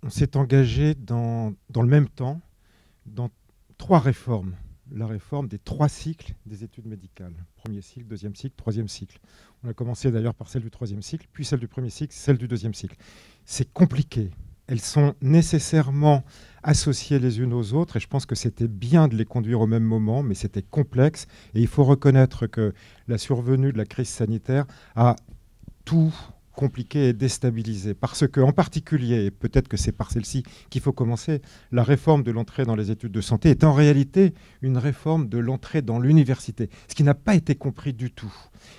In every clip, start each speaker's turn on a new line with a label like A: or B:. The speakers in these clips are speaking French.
A: on s'est engagé dans le même temps dans 3 réformes. La réforme des 3 cycles des études médicales. Premier cycle, deuxième cycle, troisième cycle. On a commencé d'ailleurs par celle du troisième cycle, puis celle du premier cycle, celle du deuxième cycle. C'est compliqué. Elles sont nécessairement associées les unes aux autres et je pense que c'était bien de les conduire au même moment, mais c'était complexe. Et il faut reconnaître que la survenue de la crise sanitaire a tout compliqué et déstabilisé. Parce que, en particulier, et peut-être que c'est par celle-ci qu'il faut commencer, la réforme de l'entrée dans les études de santé est en réalité une réforme de l'entrée dans l'université, ce qui n'a pas été compris du tout.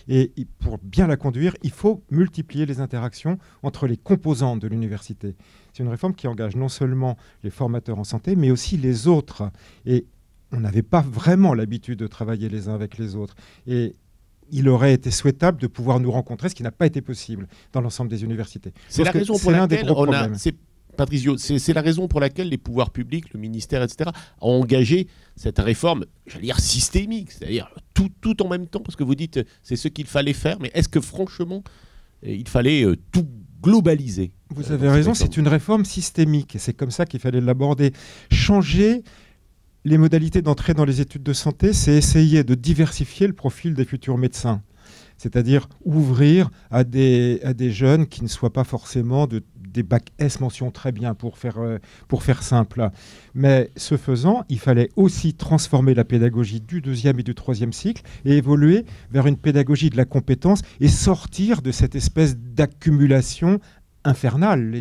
A: Et pour bien la conduire, il faut multiplier les interactions entre les composantes de l'université. C'est une réforme qui engage non seulement les formateurs en santé, mais aussi les autres. Et on n'avait pas vraiment l'habitude de travailler les uns avec les autres. Et il aurait été souhaitable de pouvoir nous rencontrer, ce qui n'a pas été possible dans l'ensemble des universités.
B: C'est la raison pour laquelle Patrizio, c'est la raison pour laquelle les pouvoirs publics, le ministère, etc., ont engagé cette réforme, j'allais dire systémique, c'est-à-dire tout en même temps, parce que vous dites c'est ce qu'il fallait faire, mais est-ce que franchement, il fallait tout globaliser?
A: Vous avez raison, c'est une réforme systémique, et c'est comme ça qu'il fallait l'aborder. Changer les modalités d'entrée dans les études de santé, c'est essayer de diversifier le profil des futurs médecins. C'est-à-dire ouvrir à des jeunes qui ne soient pas forcément des bacs S mention très bien pour faire simple. Mais ce faisant, il fallait aussi transformer la pédagogie du deuxième et du troisième cycle et évoluer vers une pédagogie de la compétence et sortir de cette espèce d'accumulation infernale.